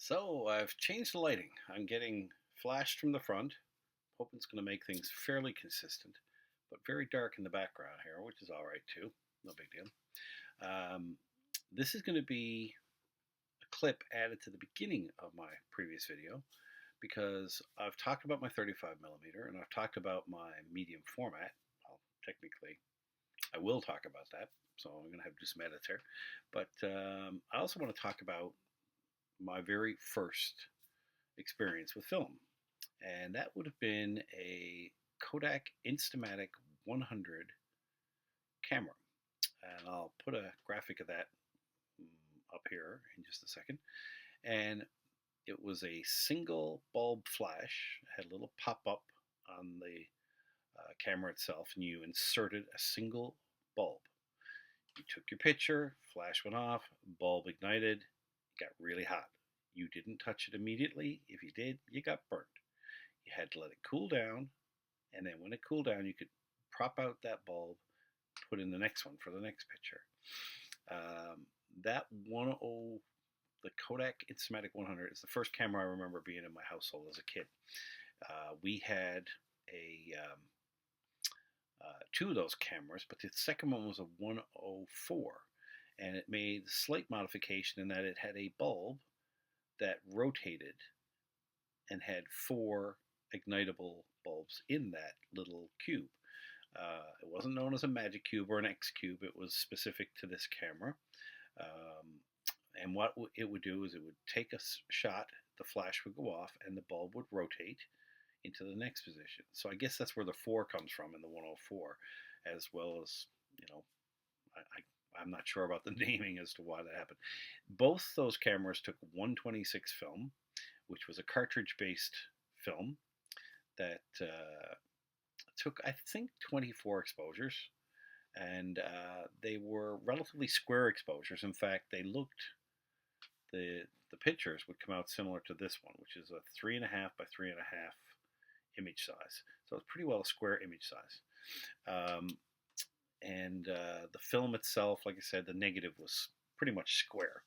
So I've changed the lighting. I'm getting flash from the front. Hoping it's going to make things fairly consistent, but very dark in the background here, which is all right too. No big deal. Um, this is going to be a clip added to the beginning of my previous video because I've talked about my 35 millimeter and I've talked about my medium format. Well, technically, I will talk about that, so I'm going to have to do some edits here. But I also want to talk about my very first experience with film, and that would have been a Kodak Instamatic 100 camera. And I'll put a graphic of that up here in just a second. And it was a single bulb flash, it had a little pop up on the camera itself, and you inserted a single bulb. You took your picture, flash went off, bulb ignited, it got really hot. You didn't touch it immediately. If you did, you got burnt. You had to let it cool down, and then when it cooled down, you could prop out that bulb, put in the next one for the next picture. That the Kodak Instamatic 100 is the first camera I remember being in my household as a kid. We had two of those cameras, but the second one was a 104, and it made a slight modification in that it had a bulb that rotated and had four ignitable bulbs in that little cube. It wasn't known as a magic cube or an X cube. It was specific to this camera. And what it would do is it would take a shot, the flash would go off, and the bulb would rotate into the next position. So I guess that's where the 4 comes from in the 104, as well as, I'm not sure about the naming as to why that happened. Both those cameras took 126 film, which was a cartridge-based film that took, I think, 24 exposures, and they were relatively square exposures. In fact, they looked, the pictures would come out similar to this one, which is a 3.5 by 3.5 image size. So it's pretty well a square image size. And the film itself, like I said, the negative was pretty much square,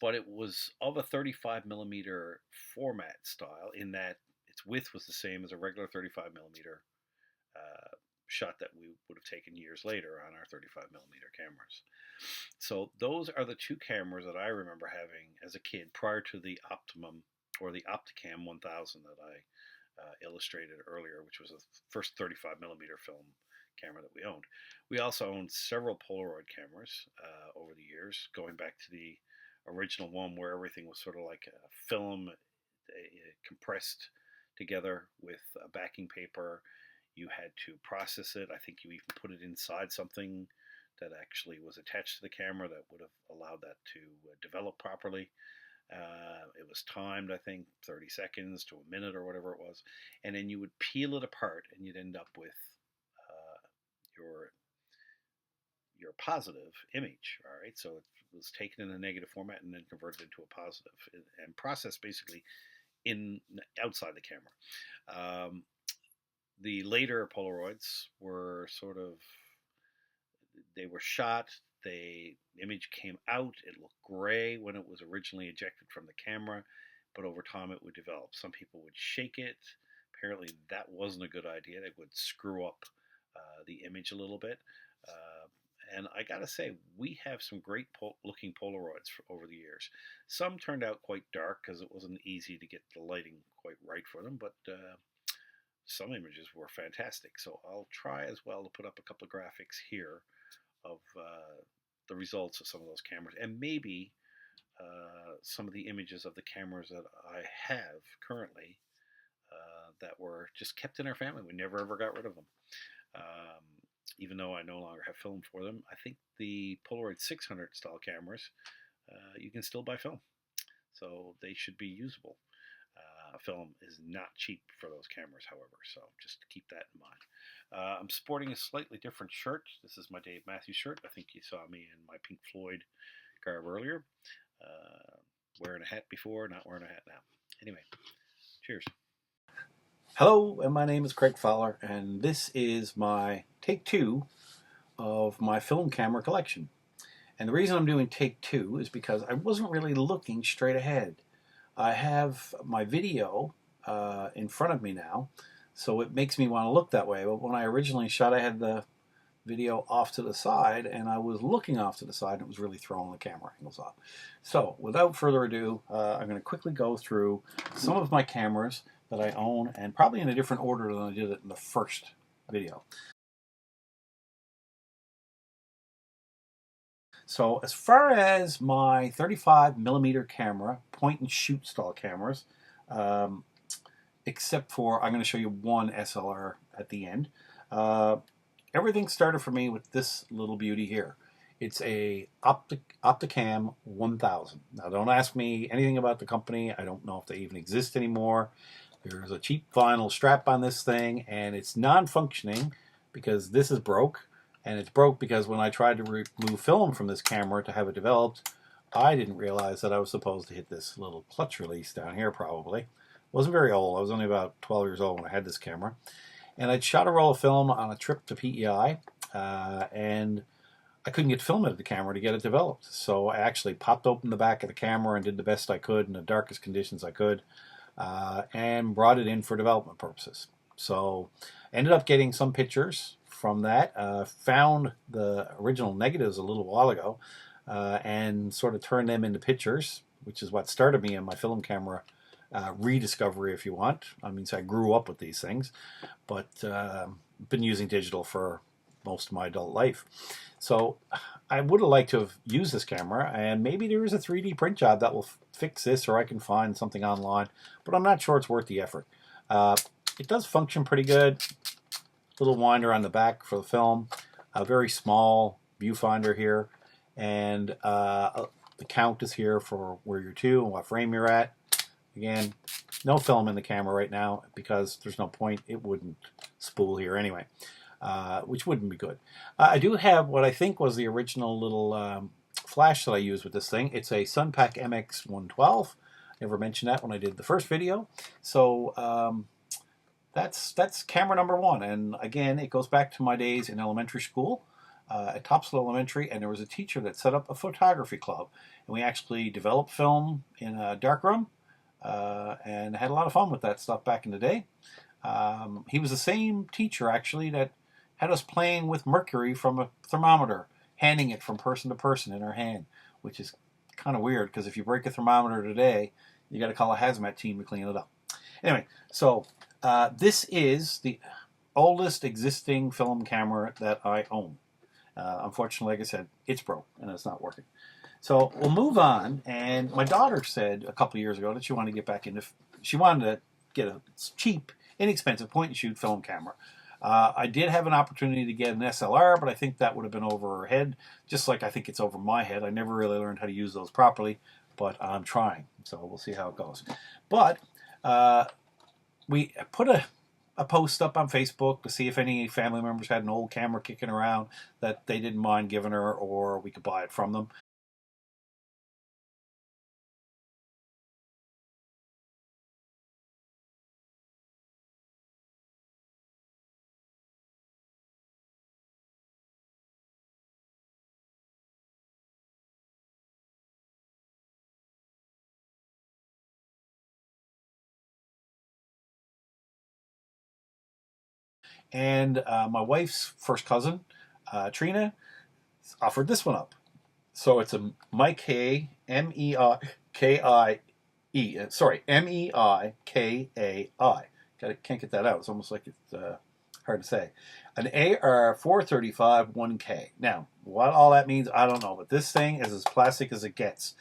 but it was of a 35 millimeter format style in that its width was the same as a regular 35 millimeter shot that we would have taken years later on our 35 millimeter cameras. So those are the two cameras that I remember having as a kid prior to the Optimum or the Opticam 1000 that I illustrated earlier, which was the first 35 millimeter film camera that we owned. We also owned several Polaroid cameras over the years, going back to the original one where everything was sort of like a film compressed together with backing paper. You had to process it. I think you even put it inside something that actually was attached to the camera that would have allowed that to develop properly. It was timed, I think, 30 seconds to a minute or whatever it was. And then you would peel it apart and you'd end up with your positive image. All right, so it was taken in a negative format and then converted into a positive and processed basically outside the camera. The later Polaroids were they were shot, the image came out, it looked gray when it was originally ejected from the camera, but over time it would develop. Some people would shake it. Apparently that wasn't a good idea. It would screw up the image a little bit. And I gotta say, we have some great looking Polaroids over the years. Some turned out quite dark because it wasn't easy to get the lighting quite right for them, but some images were fantastic. So I'll try as well to put up a couple of graphics here of the results of some of those cameras, and maybe some of the images of the cameras that I have currently that were just kept in our family. We never ever got rid of them. Even though I no longer have film for them, I think the Polaroid 600 style cameras, you can still buy film. So they should be usable. Film is not cheap for those cameras, however, so just keep that in mind. I'm sporting a slightly different shirt. This is my Dave Matthews shirt. I think you saw me in my Pink Floyd garb earlier. Wearing a hat before, not wearing a hat now. Anyway, cheers. Hello, and my name is Craig Fowler, and this is my take 2 of my film camera collection. And the reason I'm doing take 2 is because I wasn't really looking straight ahead. I have my video in front of me now, so it makes me want to look that way. But when I originally shot, I had the video off to the side, and I was looking off to the side, and it was really throwing the camera angles off. So without further ado, I'm going to quickly go through some of my cameras that I own, and probably in a different order than I did it in the first video. So as far as my 35mm camera, point and shoot style cameras, except for I'm going to show you one SLR at the end. Everything started for me with this little beauty here. It's a opticam 1000. Now don't ask me anything about the company. I don't know if they even exist anymore. There's a cheap vinyl strap on this thing, and it's non-functioning because this is broke. And it's broke because when I tried to remove film from this camera to have it developed, I didn't realize that I was supposed to hit this little clutch release down here probably. Wasn't very old. I was only about 12 years old when I had this camera. And I'd shot a roll of film on a trip to PEI, and I couldn't get film out of the camera to get it developed. So I actually popped open the back of the camera and did the best I could in the darkest conditions I could, and brought it in for development purposes. So ended up getting some pictures from that, found the original negatives a little while ago, and sort of turned them into pictures, which is what started me in my film camera rediscovery, if you want. I mean, so I grew up with these things, but been using digital for most of my adult life. So I would have liked to have used this camera, and maybe there is a 3D print job that will fix this, or I can find something online, but I'm not sure it's worth the effort. It does function pretty good. Little winder on the back for the film, a very small viewfinder here, and the count is here for where you're to and what frame you're at. Again, no film in the camera right now because there's no point. It wouldn't spool here anyway, which wouldn't be good. I do have what I think was the original little flash that I used with this thing. It's a Sunpack MX112. Never mentioned that when I did the first video. So that's camera number one. And again, it goes back to my days in elementary school at Topsail Elementary, and there was a teacher that set up a photography club. And we actually developed film in a darkroom. And had a lot of fun with that stuff back in the day. He was the same teacher, actually, that had us playing with mercury from a thermometer, handing it from person to person in our hand, which is kind of weird, because if you break a thermometer today, you got to call a hazmat team to clean it up. Anyway, so this is the oldest existing film camera that I own. Unfortunately, like I said, it's broke, and it's not working. So we'll move on, and my daughter said a couple of years ago that she wanted to get back into, she wanted to get a cheap, inexpensive point-and-shoot film camera. I did have an opportunity to get an SLR, but I think that would have been over her head, just like I think it's over my head. I never really learned how to use those properly, but I'm trying, so we'll see how it goes. But we put a post up on Facebook to see if any family members had an old camera kicking around that they didn't mind giving her, or we could buy it from them. And my wife's first cousin, Trina, offered this one up. So it's a Meiki, M-E-I-K-I-E, sorry, M-E-I-K-A-I. Can't get that out. It's almost like it's hard to say. An AR-435 1K. Now, what all that means, I don't know, but this thing is as plastic as it gets.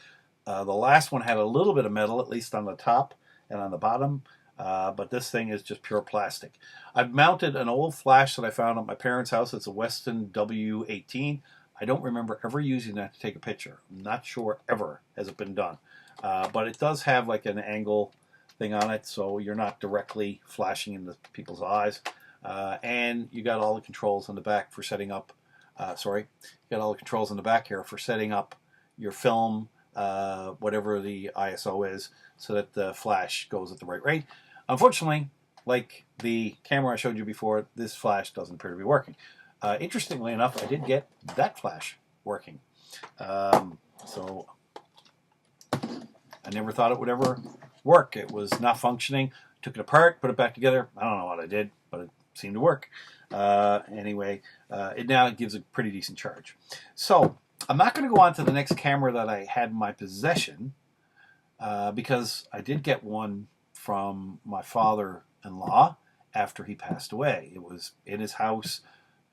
The last one had a little bit of metal, at least on the top and on the bottom, but this thing is just pure plastic. I've mounted an old flash that I found at my parents' house. It's a Weston W18. I don't remember ever using that to take a picture. I'm not sure ever has it been done. But it does have like an angle thing on it, so you're not directly flashing into people's eyes. And you got all the controls on the back for setting up, you got all the controls on the back here for setting up your film, whatever the ISO is, so that the flash goes at the right rate. Unfortunately, like the camera I showed you before, this flash doesn't appear to be working. Interestingly enough, I did get that flash working. So I never thought it would ever work. It was not functioning. Took it apart, put it back together. I don't know what I did, but it seemed to work. Anyway, it now gives a pretty decent charge. So I'm not going to go on to the next camera that I had in my possession because I did get one from my father-in-law after he passed away. It was in his house,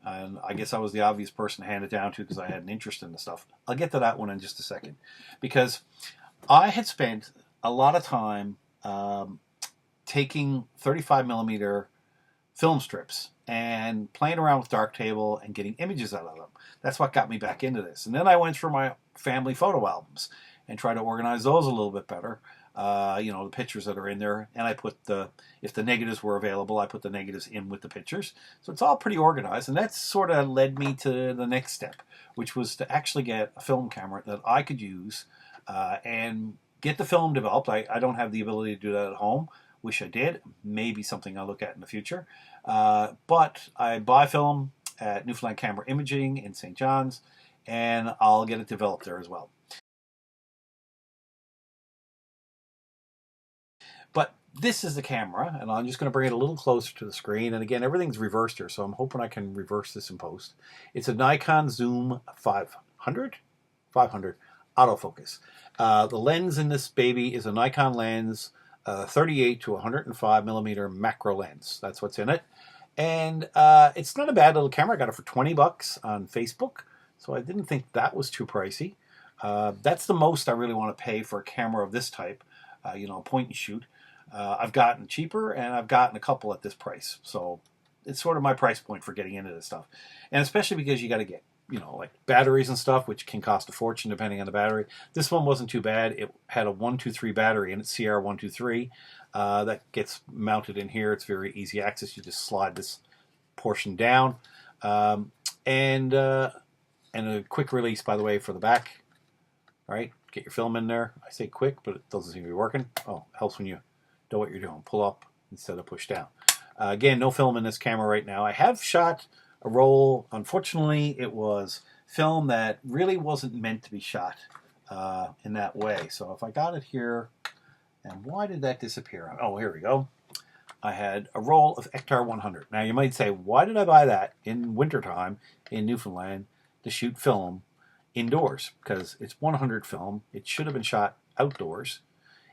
and I guess I was the obvious person to hand it down to because I had an interest in the stuff. I'll get to that one in just a second, because I had spent a lot of time taking 35 millimeter film strips and playing around with Darktable and getting images out of them. That's what got me back into this. And then I went through my family photo albums and tried to organize those a little bit better. You know, the pictures that are in there, and I put if the negatives were available, I put the negatives in with the pictures. So it's all pretty organized, and that sort of led me to the next step, which was to actually get a film camera that I could use and get the film developed. I don't have the ability to do that at home. Wish I did. Maybe something I'll look at in the future. But I buy film at Newfoundland Camera Imaging in St. John's, and I'll get it developed there as well. But this is the camera, and I'm just going to bring it a little closer to the screen. And again, everything's reversed here, so I'm hoping I can reverse this in post. It's a Nikon Zoom 500 autofocus. The lens in this baby is a Nikon lens, 38 to 105 millimeter macro lens. That's what's in it. And it's not a bad little camera. I got it for 20 bucks on Facebook, so I didn't think that was too pricey. That's the most I really want to pay for a camera of this type, you know, point and shoot. I've gotten cheaper, and I've gotten a couple at this price. So it's sort of my price point for getting into this stuff. And especially because you got to get, you know, like batteries and stuff, which can cost a fortune depending on the battery. This one wasn't too bad. It had a 123 battery in it, CR123. That gets mounted in here. It's very easy access. You just slide this portion down. And a quick release, by the way, for the back. All right, get your film in there. I say quick, but it doesn't seem to be working. Oh, it helps when you know what you're doing. Pull up instead of push down. Again, no film in this camera right now. I have shot a roll. Unfortunately, it was film that really wasn't meant to be shot in that way. So if I got it here, and why did that disappear? Oh, here we go. I had a roll of Ektar 100. Now you might say, why did I buy that in wintertime in Newfoundland to shoot film indoors? Because it's 100 film. It should have been shot outdoors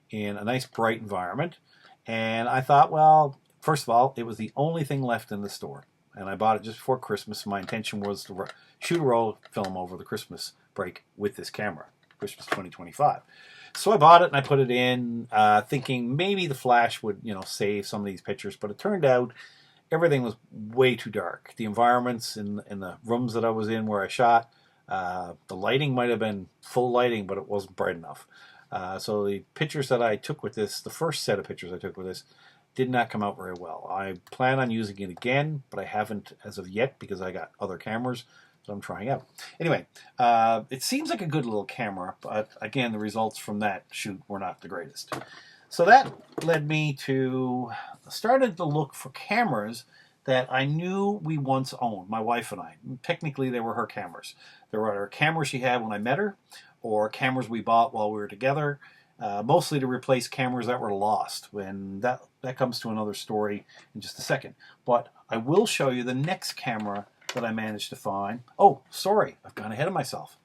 in a nice bright environment. And I thought, well, first of all, it was the only thing left in the store. And I bought it just before Christmas. My intention was to shoot a roll of film over the Christmas break with this camera, Christmas 2025. So I bought it and I put it in, thinking maybe the flash would, you know, save some of these pictures. But it turned out everything was way too dark. The environments in the rooms that I was in where I shot, the lighting might have been full lighting, but it wasn't bright enough. So the pictures that I took with this, the first set of pictures I took with this, did not come out very well. I plan on using it again, but I haven't as of yet because I got other cameras that I'm trying out. Anyway, it seems like a good little camera, but again, the results from that shoot were not the greatest. So that led me to started to look for cameras that I knew we once owned, my wife and I. Technically, they were her cameras. There were her cameras she had when I met her, or cameras we bought while we were together, mostly to replace cameras that were lost. And that comes to another story in just a second. But I will show you the next camera that I managed to find. Oh, sorry, I've gone ahead of myself.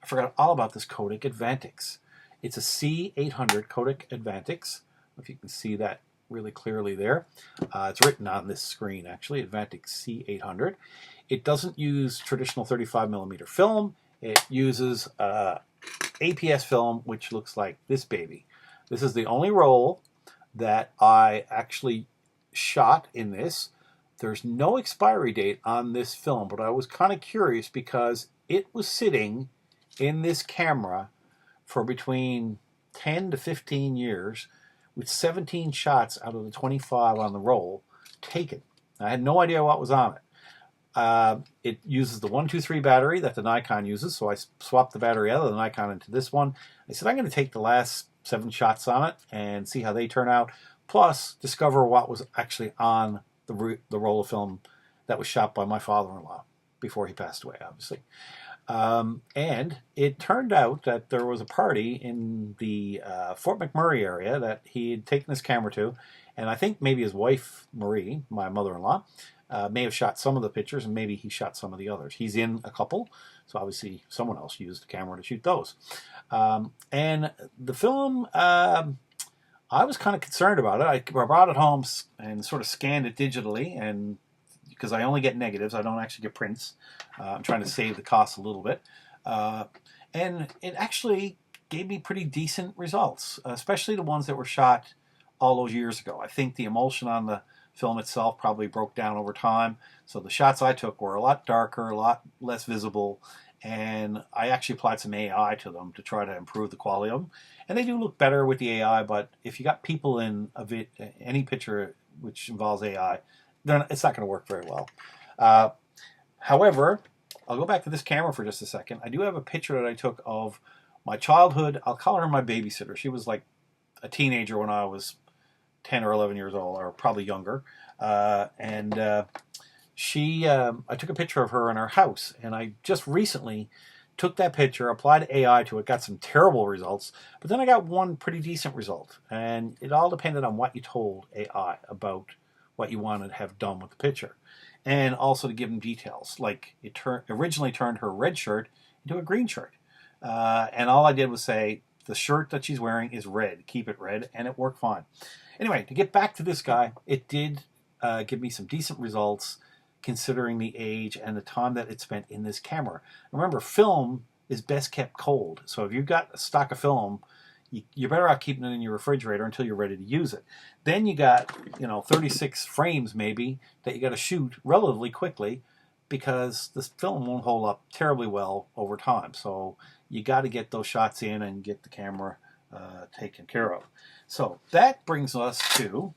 I forgot all about this Kodak Advantix. It's a C800 Kodak Advantix. If you can see that really clearly there. It's written on this screen, actually, Advantix C800. It doesn't use traditional 35mm film. It uses APS film, which looks like this baby. This is the only roll that I actually shot in this. There's no expiry date on this film, but I was kind of curious because it was sitting in this camera for between 10 to 15 years with 17 shots out of the 25 on the roll taken. I had no idea what was on it. It uses the 123 battery that the Nikon uses, so I swapped the battery out of the Nikon into this one. I said I'm going to take the last 7 shots on it and see how they turn out, plus discover what was actually on the roll of film that was shot by my father-in-law before he passed away, obviously. And it turned out that there was a party in the Fort McMurray area that he had taken his camera to, and I think maybe his wife, Marie, my mother-in-law, may have shot some of the pictures, and maybe he shot some of the others. He's in a couple, so obviously someone else used the camera to shoot those. And the film, I was kind of concerned about it. I brought it home and sort of scanned it digitally, and because I only get negatives, I don't actually get prints. I'm trying to save the cost a little bit. And it actually gave me pretty decent results, especially the ones that were shot all those years ago. I think the emulsion on the film itself probably broke down over time, so the shots I took were a lot darker, a lot less visible, and I actually applied some AI to them to try to improve the quality of them. And they do look better with the AI, but if you got people in any picture which involves AI, it's not going to work very well. However, I'll go back to this camera for just a second. I do have a picture that I took of my childhood. I'll call her my babysitter. She was like a teenager when I was 10 or 11 years old, or probably younger. I took a picture of her in our house, and I just recently took that picture, applied AI to it, got some terrible results, but then I got one pretty decent result. And it all depended on what you told AI about what you wanted to have done with the picture, and also to give them details. Like it originally turned her red shirt into a green shirt, and all I did was say the shirt that she's wearing is red, keep it red, and it worked fine. Anyway, to get back to this guy, it did give me some decent results considering the age and the time that it spent in this camera. Remember, film is best kept cold, so if you've got a stock of film, you're better off keeping it in your refrigerator until you're ready to use it. Then you got, 36 frames maybe that you got to shoot relatively quickly, because this film won't hold up terribly well over time. So you got to get those shots in and get the camera taken care of. So that brings us to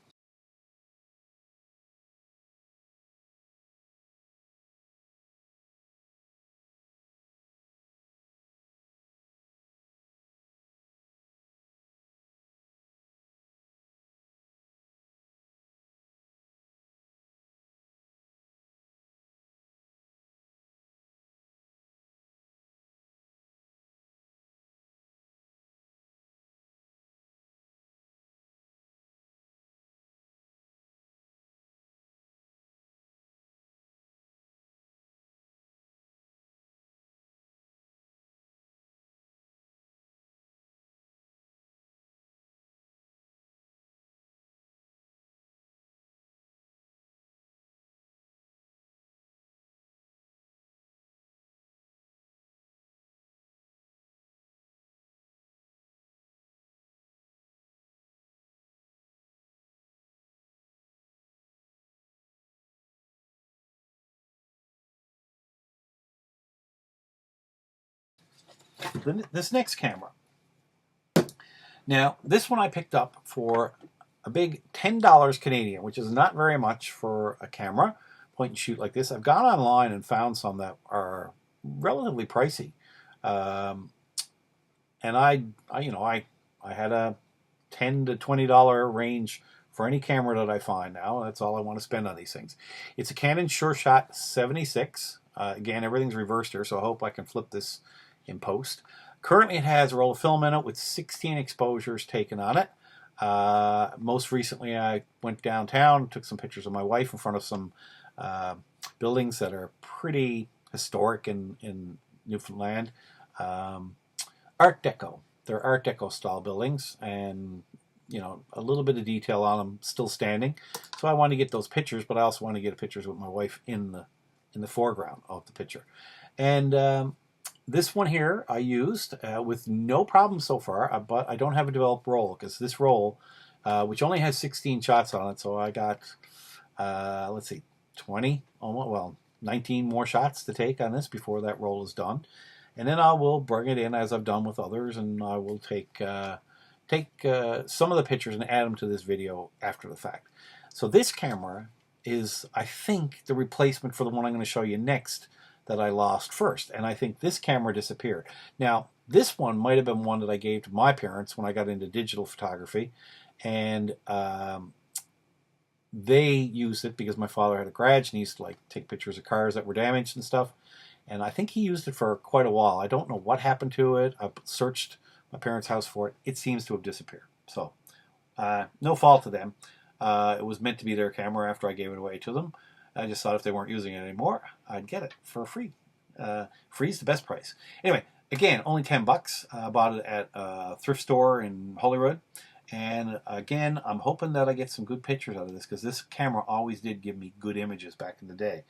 this next camera. Now, this one I picked up for a big $10 Canadian, which is not very much for a camera, point and shoot like this. I've gone online and found some that are relatively pricey. And I had a $10 to $20 range for any camera that I find now. That's all I want to spend on these things. It's a Canon Shur 76. Again, everything's reversed here, so I hope I can flip this in post. Currently, it has a roll of film in it with 16 exposures taken on it. Most recently, I went downtown, took some pictures of my wife in front of some buildings that are pretty historic in Newfoundland. Art Deco. They're Art Deco style buildings, and you know, a little bit of detail on them still standing. So I want to get those pictures, but I also want to get pictures with my wife in the foreground of the picture. And this one here I used with no problem so far, but I don't have a developed roll because this roll, which only has 16 shots on it, so I got, let's see, 20, almost, well, 19 more shots to take on this before that roll is done. And then I will bring it in as I've done with others, and I will take some of the pictures and add them to this video after the fact. So this camera is, I think, the replacement for the one I'm going to show you next that I lost first. And I think this camera disappeared. Now, this one might have been one that I gave to my parents when I got into digital photography. And they used it because my father had a garage and he used to like take pictures of cars that were damaged and stuff. And I think he used it for quite a while. I don't know what happened to it. I've searched my parents' house for it. It seems to have disappeared. So, no fault to them. It was meant to be their camera after I gave it away to them. I just thought if they weren't using it anymore, I'd get it for free. Free's the best price. Anyway, again, only 10 bucks. I bought it at a thrift store in Holyrood. And again, I'm hoping that I get some good pictures out of this because this camera always did give me good images back in the day.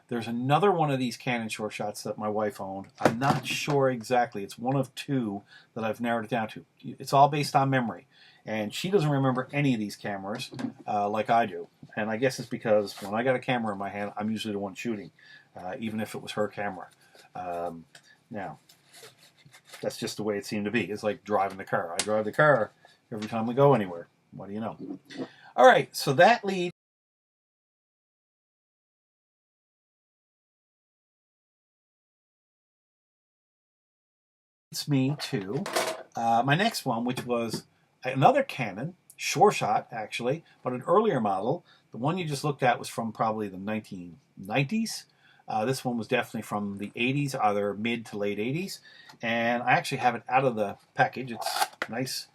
There's another one of these Canon short shots that my wife owned. I'm not sure exactly. It's one of two that I've narrowed it down to. It's all based on memory. And she doesn't remember any of these cameras like I do. And I guess it's because when I got a camera in my hand, I'm usually the one shooting, even if it was her camera. Now, that's just the way it seemed to be. It's like driving the car. I drive the car every time we go anywhere. What do you know? All right, so that leads me to my next one, which was another Canon, Shur shot actually, but an earlier model. The one you just looked at was from probably the 1990s. This one was definitely from the 80s, either mid to late 80s. And I actually have it out of the package. It's a nice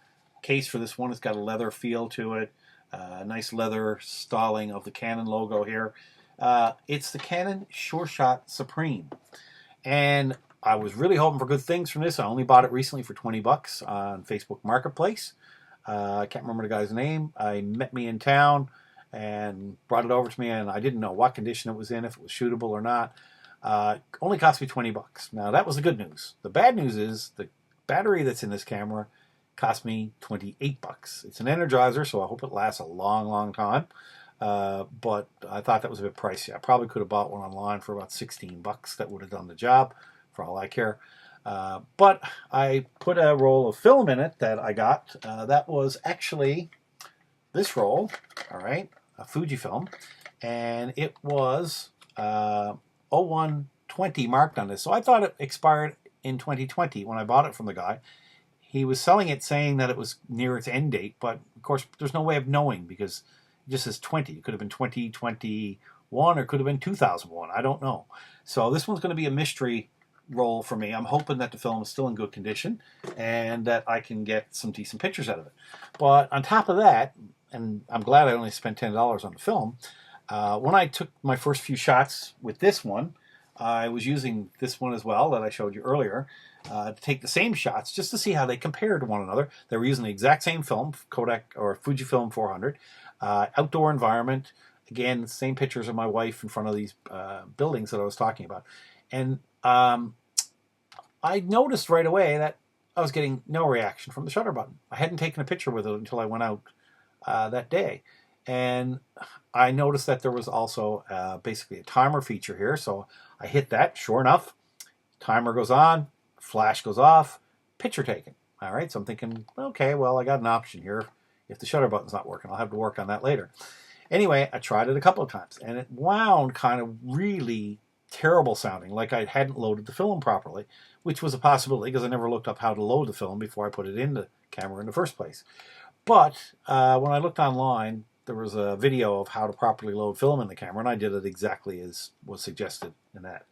case for this one. It's got a leather feel to it. Nice leather styling of the Canon logo here. It's the Canon Shur Shot Supreme. And I was really hoping for good things from this. I only bought it recently for 20 bucks on Facebook Marketplace. I can't remember the guy's name. He met me in town and brought it over to me, and I didn't know what condition it was in, if it was shootable or not. Only cost me 20 bucks. Now, that was the good news. The bad news is the battery that's in this camera cost me 28 bucks. It's an Energizer, so I hope it lasts a long, long time. But I thought that was a bit pricey. I probably could have bought one online for about 16 bucks. That would have done the job, for all I care. But I put a roll of film in it that I got. That was actually this roll, all right, a Fujifilm, and it was 0120 marked on this. So I thought it expired in 2020 when I bought it from the guy. He was selling it saying that it was near its end date, but of course there's no way of knowing because it just says 20. It could have been 2021 or it could have been 2001. I don't know. So this one's going to be a mystery roll for me. I'm hoping that the film is still in good condition and that I can get some decent pictures out of it. But on top of that, and I'm glad I only spent $10 on the film, when I took my first few shots with this one, I was using this one as well that I showed you earlier to take the same shots just to see how they compare to one another. They were using the exact same film, Kodak or Fujifilm 400, outdoor environment. Again, same pictures of my wife in front of these buildings that I was talking about. And I noticed right away that I was getting no reaction from the shutter button. I hadn't taken a picture with it until I went out that day. And I noticed that there was also basically a timer feature here. So I hit that. Sure enough, timer goes on, flash goes off, picture taken. All right, so I'm thinking, okay, well, I got an option here. If the shutter button's not working, I'll have to work on that later. Anyway, I tried it a couple of times, and it wound kind of really terrible sounding, like I hadn't loaded the film properly, which was a possibility because I never looked up how to load the film before I put it in the camera in the first place. But when I looked online, there was a video of how to properly load film in the camera, and I did it exactly as was suggested in that.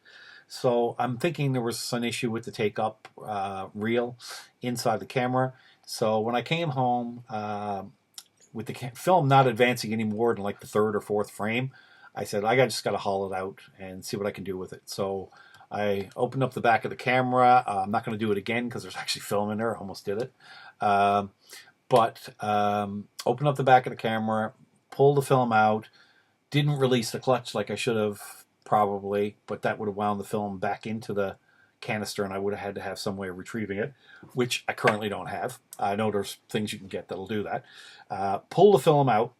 So I'm thinking there was an issue with the take-up reel inside the camera. So when I came home, with the film not advancing any more than like the third or fourth frame, I said, just got to haul it out and see what I can do with it. So I opened up the back of the camera. I'm not going to do it again because there's actually film in there. I almost did it. Open up the back of the camera, pull the film out, didn't release the clutch like I should have probably, but that would have wound the film back into the canister and I would have had to have some way of retrieving it, which I currently don't have. I know there's things you can get that'll do that. Pull the film out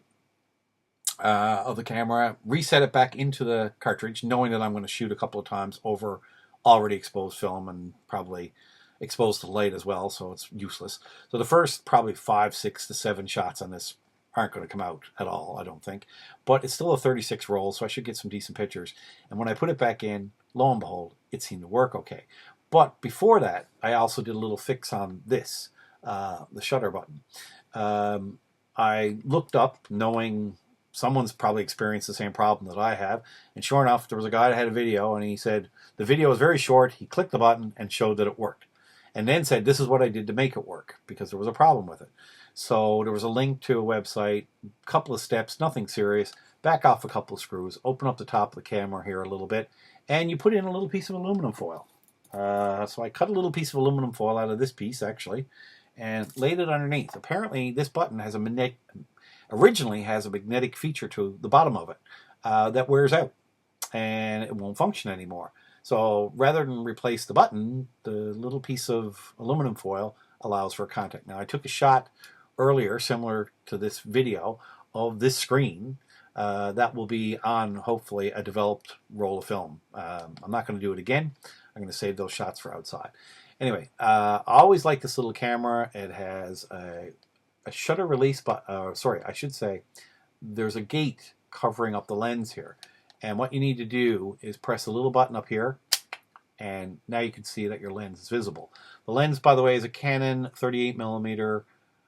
of the camera, reset it back into the cartridge, knowing that I'm going to shoot a couple of times over already exposed film and probably exposed to light as well, so it's useless. So the first probably 5, 6 to 7 shots on this aren't going to come out at all, I don't think. But it's still a 36 roll, so I should get some decent pictures. And when I put it back in, lo and behold, it seemed to work okay. But before that, I also did a little fix on this, the shutter button. I looked up knowing someone's probably experienced the same problem that I have. And sure enough, there was a guy that had a video, and he said the video was very short. He clicked the button and showed that it worked. And then said, this is what I did to make it work, because there was a problem with it. So there was a link to a website, a couple of steps, nothing serious. Back off a couple of screws, open up the top of the camera here a little bit, and you put in a little piece of aluminum foil. So I cut a little piece of aluminum foil out of this piece, actually, and laid it underneath. Apparently, this button has originally has a magnetic feature to the bottom of it that wears out, and it won't function anymore. So rather than replace the button, the little piece of aluminum foil allows for contact. Now, I took a shot earlier, similar to this video, of this screen that will be on, hopefully, a developed roll of film. I'm not going to do it again. I'm going to save those shots for outside. Anyway, I always like this little camera. It has a shutter release, but sorry, I should say there's a gate covering up the lens here. And what you need to do is press a little button up here, and now you can see that your lens is visible. The lens, by the way, is a Canon 38mm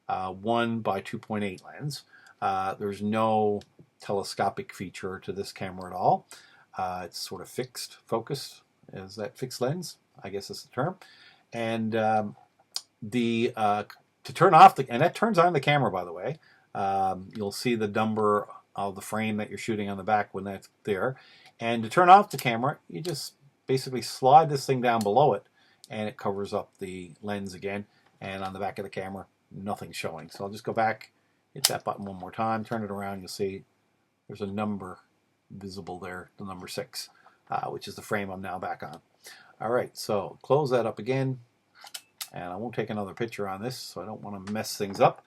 1 by 2.8 lens. There's no telescopic feature to this camera at all. It's sort of fixed focus. Is that fixed lens? I guess that's the term. And to turn off the, and that turns on the camera, by the way. You'll see the number of the frame that you're shooting on the back when that's there. And to turn off the camera, you just basically slide this thing down below it, and it covers up the lens again. And on the back of the camera, nothing's showing. So I'll just go back, hit that button one more time, turn it around. You'll see there's a number visible there, the number 6, which is the frame I'm now back on. All right, so close that up again. And I won't take another picture on this, so I don't want to mess things up.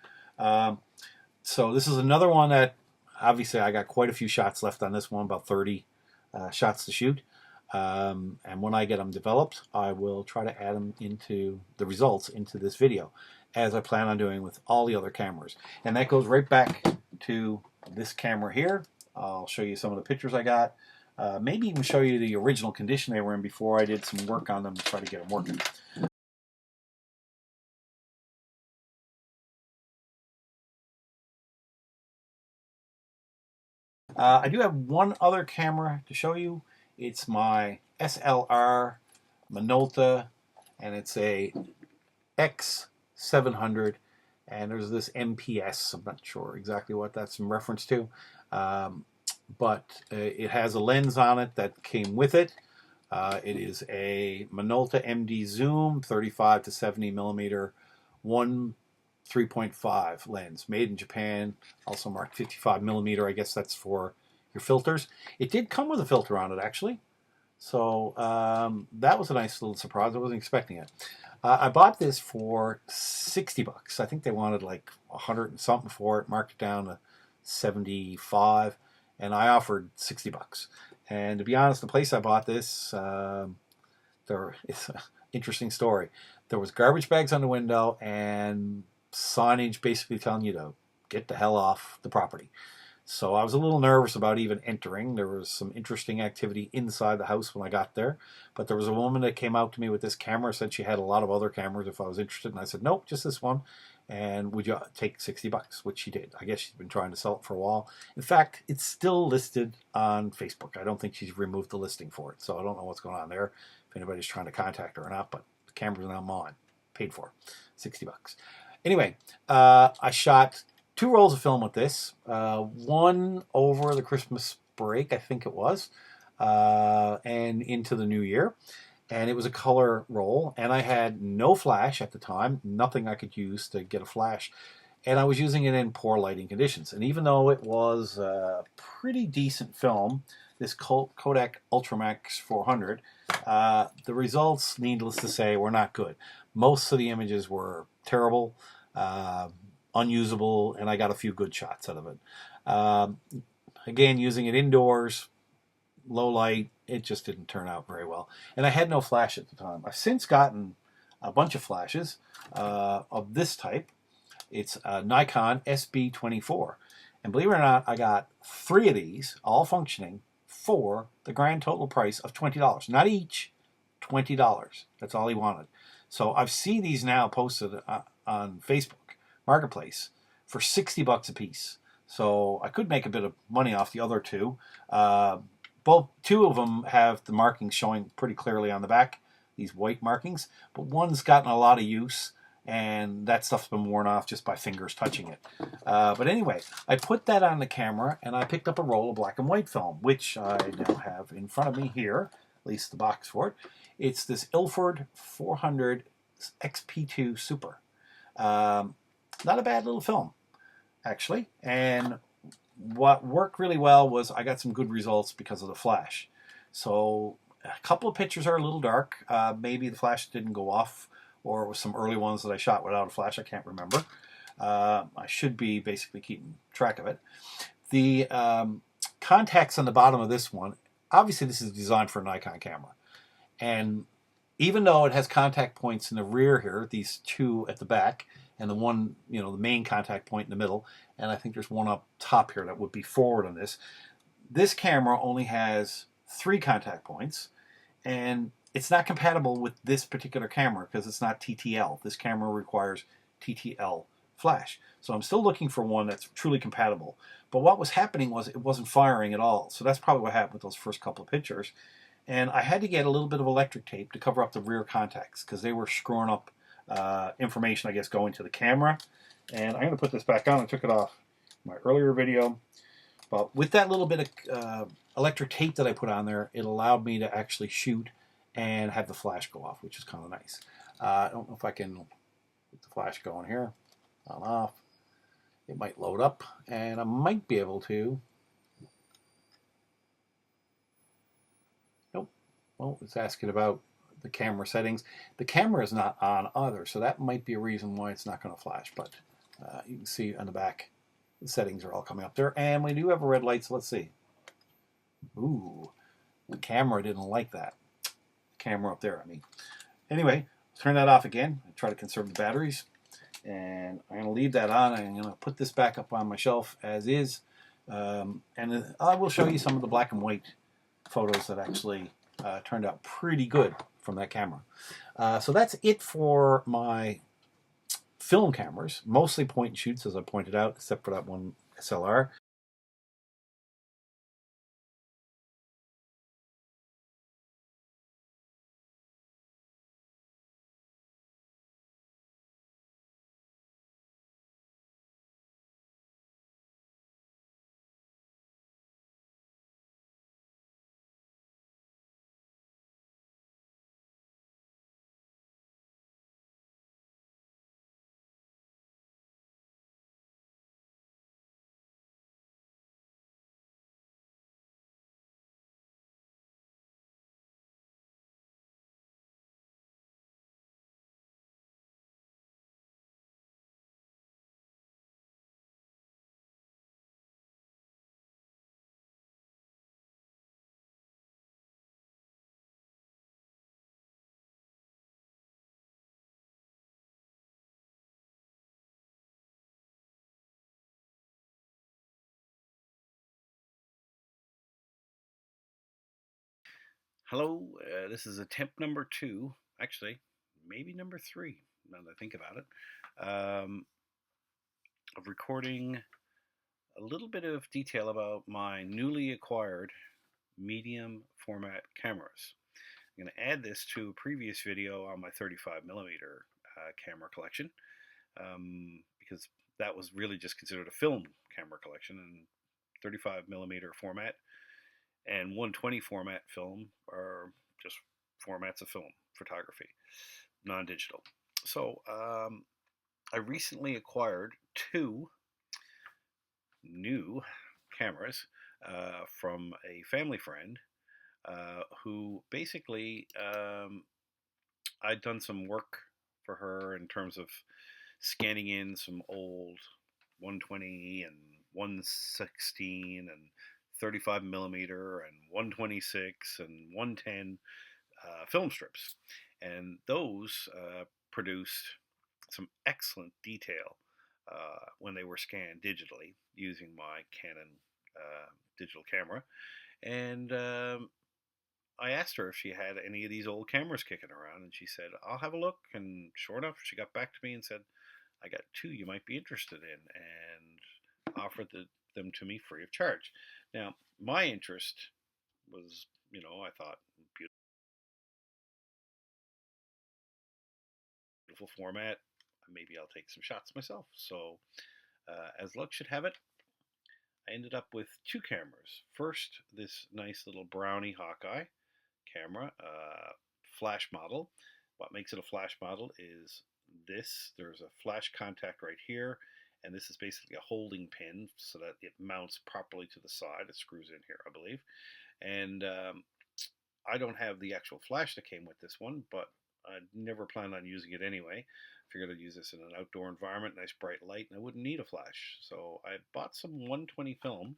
So this is another one that, obviously, I got quite a few shots left on this one, about 30 shots to shoot. And when I get them developed, I will try to add them into the results into this video, as I plan on doing with all the other cameras. And that goes right back to this camera here. I'll show you some of the pictures I got. Maybe even show you the original condition they were in before I did some work on them to try to get them working. I do have one other camera to show you. It's my SLR Minolta, and it's a X-700, and there's this MPS. I'm not sure exactly what that's in reference to, but it has a lens on it that came with it. It is a Minolta MD Zoom 35 to 70mm 3.5 lens, made in Japan, also marked 55mm. I guess that's for your filters. It did come with a filter on it, actually, so that was a nice little surprise. I wasn't expecting it. I bought this for 60 bucks. I think they wanted like 100 and something for it, marked it down to 75, and I offered 60 bucks. And to be honest, the place I bought this, it's an interesting story. There was garbage bags on the window and signage basically telling you to get the hell off the property. So I was a little nervous about even entering. There was some interesting activity inside the house when I got there. But there was a woman that came out to me with this camera, said she had a lot of other cameras if I was interested. And I said, nope, just this one. And would you take 60 bucks, which she did. I guess she's been trying to sell it for a while. In fact, it's still listed on Facebook. I don't think she's removed the listing for it. So I don't know what's going on there, if anybody's trying to contact her or not. But the camera's now mine, paid for, 60 bucks. Anyway, I shot 2 rolls of film with this, one over the Christmas break, I think it was, and into the new year. And it was a color roll, and I had no flash at the time, nothing I could use to get a flash. And I was using it in poor lighting conditions. And even though it was a pretty decent film, this Kodak Ultramax 400, the results, needless to say, were not good. Most of the images were terrible, unusable, and I got a few good shots out of it. Again, using it indoors, low light, it just didn't turn out very well. And I had no flash at the time. I've since gotten a bunch of flashes of this type. It's a Nikon SB24. And believe it or not, I got 3 of these, all functioning, for the grand total price of $20. Not each, $20. That's all he wanted. So I see these now posted on Facebook Marketplace for $60 a piece. So I could make a bit of money off the other two. Two of them have the markings showing pretty clearly on the back, these white markings, but one's gotten a lot of use, and that stuff's been worn off just by fingers touching it. But anyway, I put that on the camera, and I picked up a roll of black and white film, which I now have in front of me here, at least the box for it. It's this Ilford 400 XP2 Super. Not a bad little film, actually, and what worked really well was I got some good results because of the flash. So a couple of pictures are a little dark. Maybe the flash didn't go off, or it was some early ones that I shot without a flash. I can't remember. I should be basically keeping track of it. The contacts on the bottom of this one, obviously this is designed for a Nikon camera. And even though it has contact points in the rear here, these two at the back, and the one, the main contact point in the middle, and I think there's one up top here that would be forward on this. This camera only has 3 contact points, and it's not compatible with this particular camera because it's not TTL. This camera requires TTL flash. So I'm still looking for one that's truly compatible. But what was happening was it wasn't firing at all. So that's probably what happened with those first couple of pictures. And I had to get a little bit of electric tape to cover up the rear contacts because they were screwing up information, I guess, going to the camera. And I'm going to put this back on. I took it off in my earlier video. But with that little bit of electric tape that I put on there, it allowed me to actually shoot and have the flash go off, which is kind of nice. I don't know if I can get the flash going here. On, off. It might load up, and I might be able to. Nope. Well, it's asking about the camera settings. The camera is not on either, so that might be a reason why it's not going to flash. But you can see on the back, the settings are all coming up there. And we do have a red light, so let's see. Ooh, the camera didn't like that. The camera up there, I mean. Anyway, turn that off again. I try to conserve the batteries. And I'm going to leave that on. I'm going to put this back up on my shelf as is. And I will show you some of the black and white photos that actually turned out pretty good from that camera. So that's it for my film cameras. Mostly point and shoots, as I pointed out, except for that one SLR. Hello, this is attempt number 2, actually, maybe number 3, now that I think about it, of recording a little bit of detail about my newly acquired medium format cameras. I'm going to add this to a previous video on my 35mm camera collection, because that was really just considered a film camera collection, and 35mm format and 120 format film are just formats of film photography, non-digital. So I recently acquired two new cameras from a family friend who basically I'd done some work for her in terms of scanning in some old 120 and 116 and 35 millimeter and 126 and 110 film strips. And those produced some excellent detail when they were scanned digitally using my Canon digital camera. And I asked her if she had any of these old cameras kicking around, and she said, I'll have a look. And sure enough, she got back to me and said, I got two you might be interested in, and offered them to me free of charge. Now, my interest was, I thought, beautiful format. Maybe I'll take some shots myself. So, as luck should have it, I ended up with two cameras. First, this nice little Brownie Hawkeye camera, flash model. What makes it a flash model is this. There's a flash contact right here, and this is basically a holding pin so that it mounts properly to the side. It screws in here, I believe. And I don't have the actual flash that came with this one, but I never planned on using it anyway. Figured I'd use this in an outdoor environment, nice bright light, and I wouldn't need a flash. So I bought some 120 film,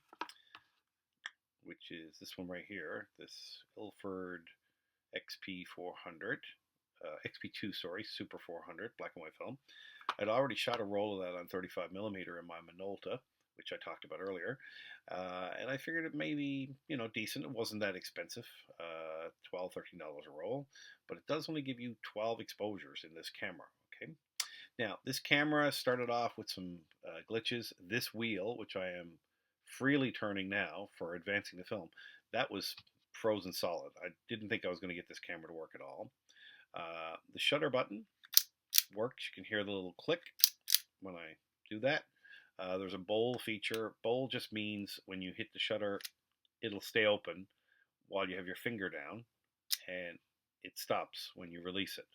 which is this one right here, this Ilford XP400, XP2, sorry, Super 400, black and white film. I'd already shot a roll of that on 35 millimeter in my Minolta, which I talked about earlier, and I figured it may be, decent. It wasn't that expensive, $12, $13 a roll, but it does only give you 12 exposures in this camera, okay? Now, this camera started off with some glitches. This wheel, which I am freely turning now for advancing the film, that was frozen solid. I didn't think I was going to get this camera to work at all. The shutter button works. You can hear the little click when I do that. There's a bowl feature. Bowl just means when you hit the shutter, it'll stay open while you have your finger down, and it stops when you release it.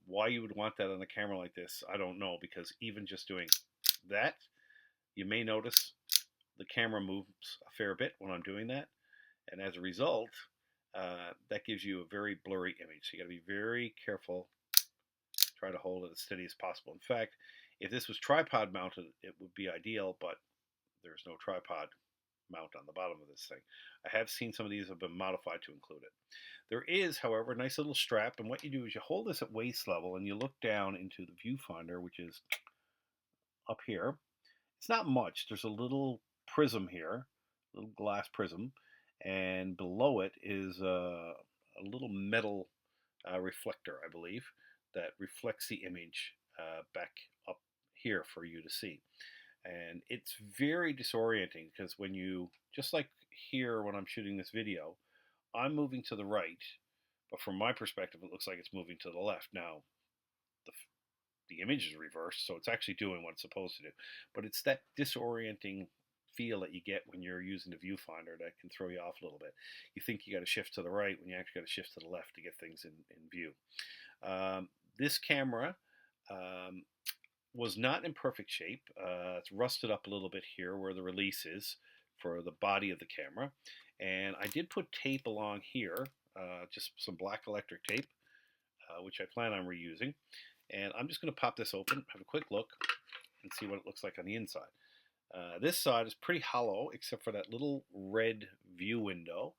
Why you would want that on a camera like this, I don't know, because even just doing that, you may notice the camera moves a fair bit when I'm doing that, and as a result, that gives you a very blurry image. So you got to be very careful. Try to hold it as steady as possible. In fact, if this was tripod mounted, it would be ideal, but there's no tripod mount on the bottom of this thing. I have seen some of these have been modified to include it. There is, however, a nice little strap, and what you do is you hold this at waist level and you look down into the viewfinder, which is up here. It's not much. There's a little prism here, a little glass prism, and below it is a little metal reflector, I believe, that reflects the image back up here for you to see. And it's very disorienting because when you, just like here when I'm shooting this video, I'm moving to the right, but from my perspective, it looks like it's moving to the left. Now, the image is reversed, so it's actually doing what it's supposed to do. But it's that disorienting feel that you get when you're using the viewfinder that can throw you off a little bit. You think you got to shift to the right when you actually got to shift to the left to get things in view. This camera was not in perfect shape. It's rusted up a little bit here where the release is for the body of the camera. And I did put tape along here, just some black electric tape, which I plan on reusing. And I'm just going to pop this open, have a quick look, and see what it looks like on the inside. This side is pretty hollow, except for that little red view window.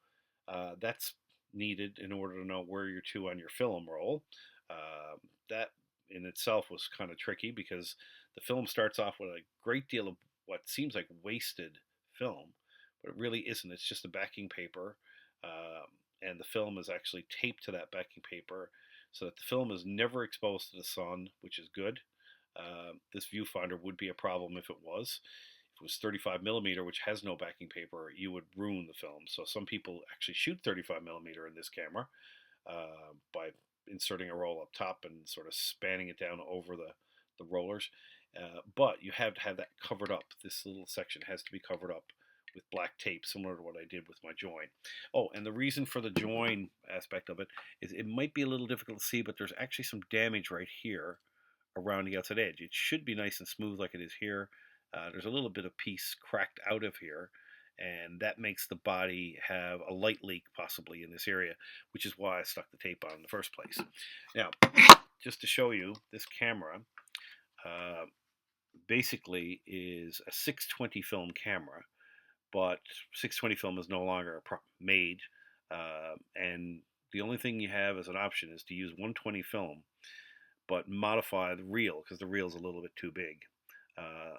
That's needed in order to know where you're to on your film roll. That in itself was kind of tricky because the film starts off with a great deal of what seems like wasted film, but it really isn't. It's just a backing paper, and the film is actually taped to that backing paper so that the film is never exposed to the sun, which is good. This viewfinder would be a problem if it was. If it was 35 millimeter, which has no backing paper, you would ruin the film. So some people actually shoot 35 millimeter in this camera by inserting a roll up top and sort of spanning it down over the rollers. But you have to have that covered up. This little section has to be covered up with black tape, similar to what I did with my join. Oh, and the reason for the join aspect of it is it might be a little difficult to see, but there's actually some damage right here around the outside edge. It should be nice and smooth like it is here. There's a little bit of piece cracked out of here, and that makes the body have a light leak possibly in this area, which is why I stuck the tape on in the first place. Now, just to show you, this camera basically is a 620 film camera, but 620 film is no longer made, and the only thing you have as an option is to use 120 film, but modify the reel, because the reel is a little bit too big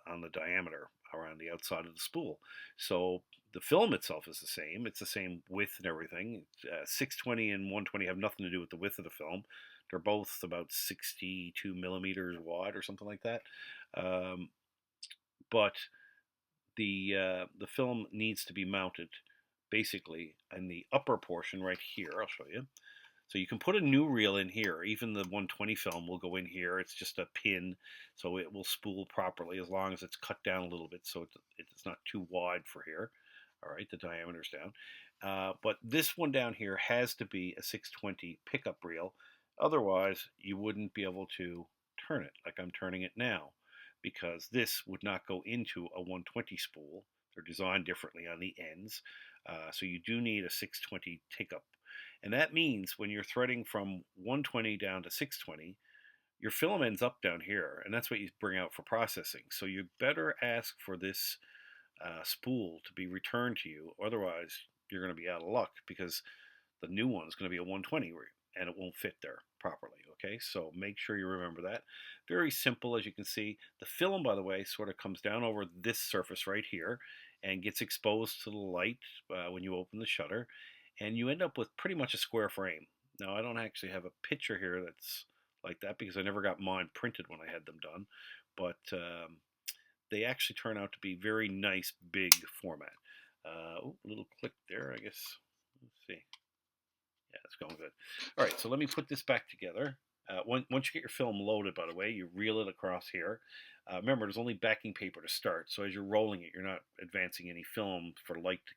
on the diameter around the outside of the spool. So the film itself is the same. It's the same width and everything. 620 and 120 have nothing to do with the width of the film. They're both about 62 millimeters wide or something like that. But the film needs to be mounted basically in the upper portion right here. I'll show you. So you can put a new reel in here. Even the 120 film will go in here. It's just a pin, so it will spool properly as long as it's cut down a little bit so it's not too wide for here. All right, the diameter's down. But this one down here has to be a 620 pickup reel. Otherwise, you wouldn't be able to turn it like I'm turning it now, because this would not go into a 120 spool. They're designed differently on the ends. So you do need a 620 take-up. And that means when you're threading from 120 down to 620, your film ends up down here, and that's what you bring out for processing. So you better ask for this spool to be returned to you, otherwise you're going to be out of luck, because the new one is going to be a 120 and it won't fit there properly. Okay, so make sure you remember that. Very simple, as you can see. The film, by the way, sort of comes down over this surface right here and gets exposed to the light when you open the shutter, and you end up with pretty much a square frame. Now, I don't actually have a picture here that's like that because I never got mine printed when I had them done, but they actually turn out to be very nice, big format. Oh, a little click there, I guess. Let's see. Yeah, it's going good. All right, so let me put this back together. Once you get your film loaded, by the way, you reel it across here. Remember, there's only backing paper to start, so as you're rolling it, you're not advancing any film for light to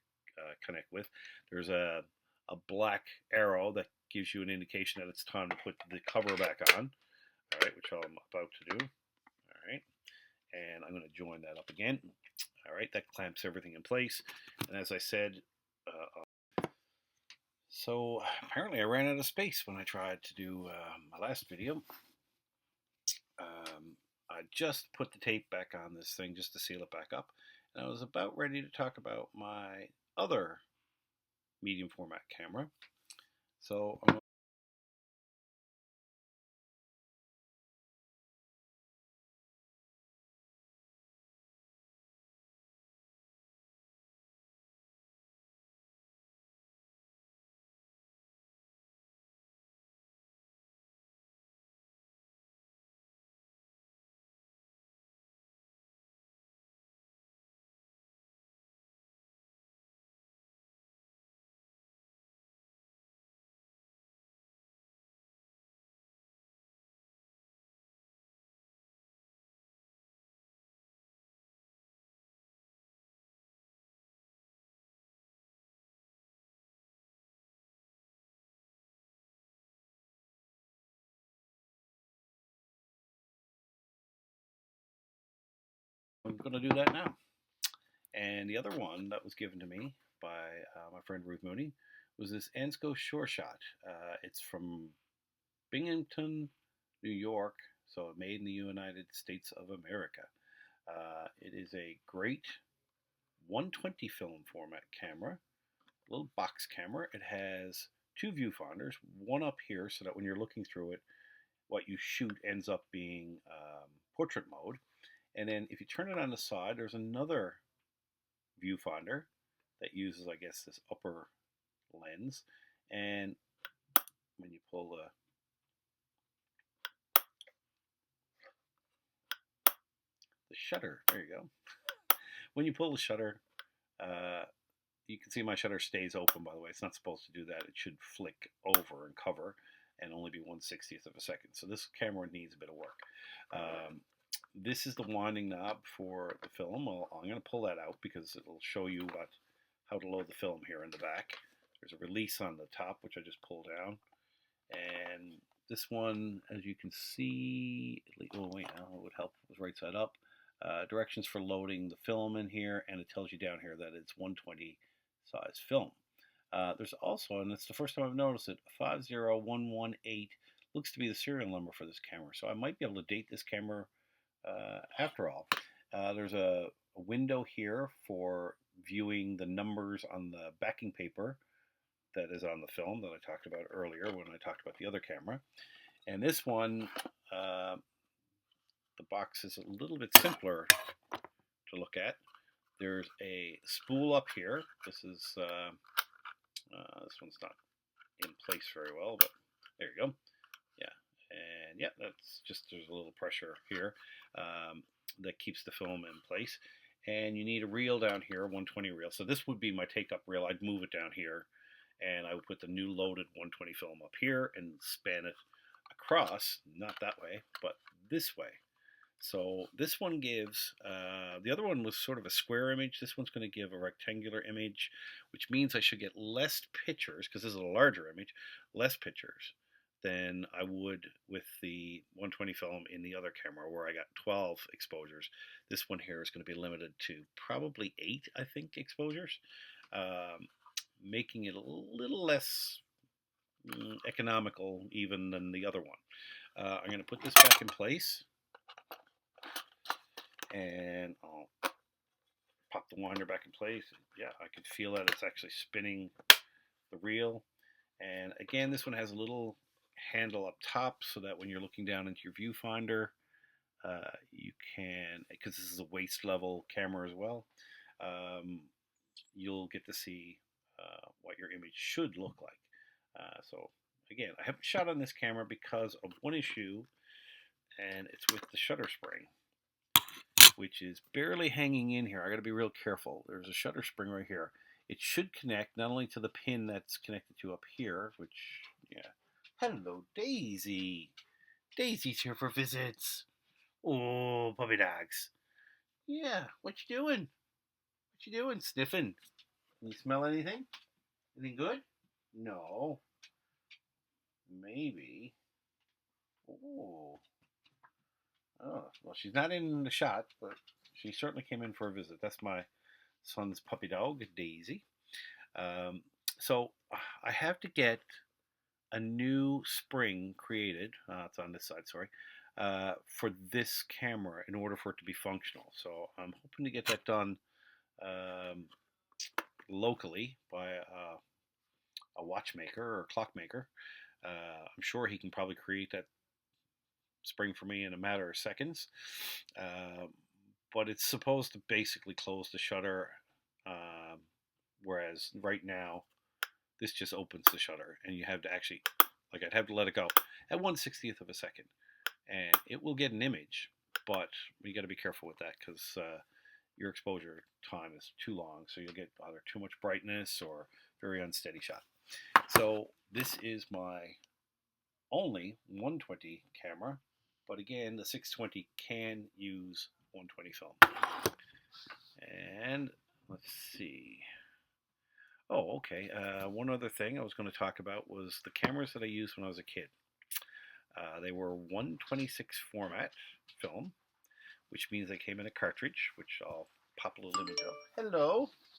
connect with. There's a black arrow that gives you an indication that it's time to put the cover back on. All right, which I'm about to do. All right, and I'm going to join that up again. All right, that clamps everything in place. And as I said, so apparently I ran out of space when I tried to do my last video. I just put the tape back on this thing just to seal it back up. And I was about ready to talk about my other medium format camera. So I'm going to do that now. And the other one that was given to me by my friend Ruth Mooney was this Ansco Shur shot. It's from Binghamton, New York, so made in the United States of America. It is a great 120 film format camera, a little box camera. It has two viewfinders, one up here so that when you're looking through it, what you shoot ends up being portrait mode. And then if you turn it on the side, there's another viewfinder that uses, I guess, this upper lens. And when you pull the shutter, there you go. When you pull the shutter, you can see my shutter stays open, by the way. It's not supposed to do that. It should flick over and cover and only be 1/60th of a second. So this camera needs a bit of work. This is the winding knob for the film. Well, I'm going to pull that out because it'll show you how to load the film here in the back. There's a release on the top, which I just pulled down. And this one, as you can see, oh wait, now it would help, it was right side up. Directions for loading the film in here, and it tells you down here that it's 120 size film. There's also, and it's the first time I've noticed it, 50118 looks to be the serial number for this camera. So I might be able to date this camera after all. There's a window here for viewing the numbers on the backing paper that is on the film that I talked about earlier when I talked about the other camera. And this one, the box is a little bit simpler to look at. There's a spool up here. This one's not in place very well, but there you go. Yeah, and yeah, that's just, there's a little pressure here that keeps the film in place. And you need a reel down here, 120 reel. So this would be my take-up reel. I'd move it down here, and I would put the new loaded 120 film up here and span it across, not that way, but this way. So this one gives, the other one was sort of a square image. This one's going to give a rectangular image, which means I should get less pictures, because this is a larger image, less pictures than I would with the 120 film in the other camera where I got 12 exposures. This one here is going to be limited to probably 8, I think, exposures, making it a little less economical even than the other one. I'm going to put this back in place, and I'll pop the winder back in place. Yeah, I can feel that it's actually spinning the reel. And again, this one has a little handle up top so that when you're looking down into your viewfinder, you can, because this is a waist level camera as well, you'll get to see what your image should look like. So again, I haven't shot on this camera because of one issue, and it's with the shutter spring, which is barely hanging in here. I got to be real careful. There's a shutter spring right here. It should connect not only to the pin that's connected to up here, which, yeah. Hello, Daisy. Daisy's here for visits. Oh, puppy dogs. Yeah, what you doing? What you doing? Sniffing. Can you smell anything? Anything good? No. Maybe. Oh. Oh, well, she's not in the shot, but she certainly came in for a visit. That's my son's puppy dog, Daisy. So I have to get a new spring created. It's on this side, sorry, for this camera in order for it to be functional. So I'm hoping to get that done locally by a watchmaker or a clockmaker. I'm sure he can probably create that spring for me in a matter of seconds, but it's supposed to basically close the shutter, whereas right now this just opens the shutter, and you have to actually, like, I'd have to let it go at 1/60th of a second, and it will get an image, but you got to be careful with that because your exposure time is too long, so you'll get either too much brightness or very unsteady shot. So this is my only 120 camera, but again, the 620 can use 120 film. And let's see. Oh, okay. One other thing I was going to talk about was the cameras that I used when I was a kid. They were 126 format film, which means they came in a cartridge, which I'll pop a little image of. Hello.